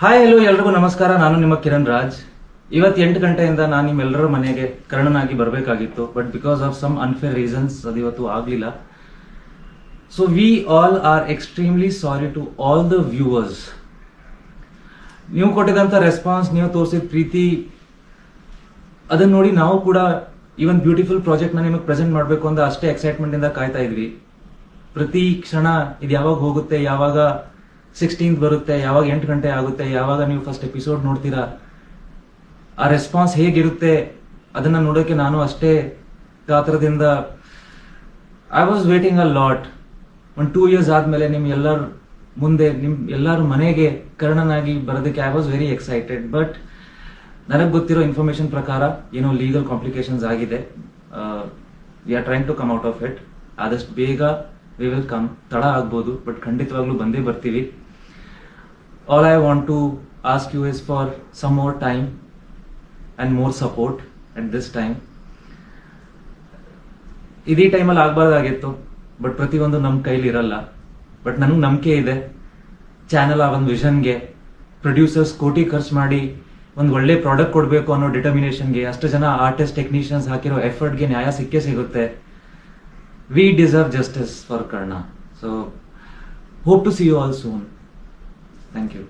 Hi hello ಎಲ್ರಿಗೂ ನಮಸ್ಕಾರ. ನಾನು ನಿಮ್ಮ ಕಿರಣ್ ರಾಜ್. ಇವತ್ತು 8 ಗಂಟೆಯಿಂದ ನಾನು ನಿಮ್ಮೆಲ್ಲರ ಮನೆಗೆ ಕರ್ಣನಾಗಿ ಬರಬೇಕಾಗಿತ್ತು, but because of some unfair reasons ಅದು ಇವತ್ತು ಆಗಲಿಲ್ಲ. So we all are extremely sorry to all the viewers. ನೀವು ಕೊಟ್ಟಿದಂಥ ರೆಸ್ಪಾನ್ಸ್, ನೀವು ತೋರಿಸಿದ ಪ್ರೀತಿ, ಅದನ್ನ ನೋಡಿ ನಾವು ಕೂಡ ಇವನ್ ಬ್ಯೂಟಿಫುಲ್ ಪ್ರಾಜೆಕ್ಟ್ನ ನಿಮಗೆ ಪ್ರೆಸೆಂಟ್ ಮಾಡಬೇಕು ಅಂತ ಅಷ್ಟೇ ಎಕ್ಸೈಟ್ಮೆಂಟ್ ಇಂದ ಕಾಯ್ತಾ ಇದ್ವಿ. ಪ್ರತಿ ಕ್ಷಣ ಇದು ಯಾವಾಗ ಹೋಗುತ್ತೆ, ಯಾವಾಗ 16th ಬರುತ್ತೆ, ಯಾವಾಗ 8 ಗಂಟೆ ಆಗುತ್ತೆ, ಯಾವಾಗ ನೀವು ಫಸ್ಟ್ ಎಪಿಸೋಡ್ ನೋಡ್ತೀರಾ, ಆ ರೆಸ್ಪಾನ್ಸ್ ಹೇಗಿರುತ್ತೆ ಅದನ್ನ ನೋಡೋಕೆ ನಾನು ಅಷ್ಟೇ ಕಾತರದಿಂದ I was waiting a lot. ಒಂದು 2 years ಆದ್ಮೇಲೆ ನಿಮ್ ಎಲ್ಲರ ಮುಂದೆ, ನಿಮ್ ಎಲ್ಲರ ಮನೆಗೆ ಕರ್ಣನಾಗಿ ಬರೋದಕ್ಕೆ I was very excited. But ನನಗೆ ಗೊತ್ತಿರೋ ಇನ್ಫಾರ್ಮೇಶನ್ ಪ್ರಕಾರ ಏನೋ ಲೀಗಲ್ ಕಾಂಪ್ಲಿಕೇಶನ್ಸ್ ಆಗಿದೆ. We are trying to come out of it. ಆದಷ್ಟು ಬೇಗ ವಿ ವಿಲ್ ಕಮ್. ತಡ ಆಗ್ಬೋದು, ಬಟ್ ಖಂಡಿತವಾಗ್ಲೂ ಬಂದೇ ಬರ್ತೀವಿ. All I want to ask you is for some more time and more support at this time. ಇದೇ ಟೈಮಲ್ಲಿ ಆಗಬಾರ್ದಾಗಿತ್ತು, ಬಟ್ ಪ್ರತಿಯೊಂದು ನಮ್ಮ ಕೈಲಿ ಇರಲ್ಲ. ಬಟ್ ನನಗೆ ನಂಬಿಕೆ ಇದೆ, ಚಾನಲ್ ಆ ಒಂದು ವಿಷನ್ಗೆ, ಪ್ರೊಡ್ಯೂಸರ್ಸ್ ಕೋಟಿ ಖರ್ಚು ಮಾಡಿ ಒಂದು ಒಳ್ಳೆ ಪ್ರಾಡಕ್ಟ್ ಕೊಡಬೇಕು ಅನ್ನೋ ಡಿಟರ್ಮಿನೇಷನ್ಗೆ, ಅಷ್ಟು ಜನ ಆರ್ಟಿಸ್ಟ್ ಟೆಕ್ನಿಷಿಯನ್ಸ್ ಹಾಕಿರೋ ಎಫರ್ಟ್ಗೆ ನ್ಯಾಯ ಸಿಕ್ಕೇ ಸಿಗುತ್ತೆ. We deserve justice for Karna. So hope to see you all soon. Thank you.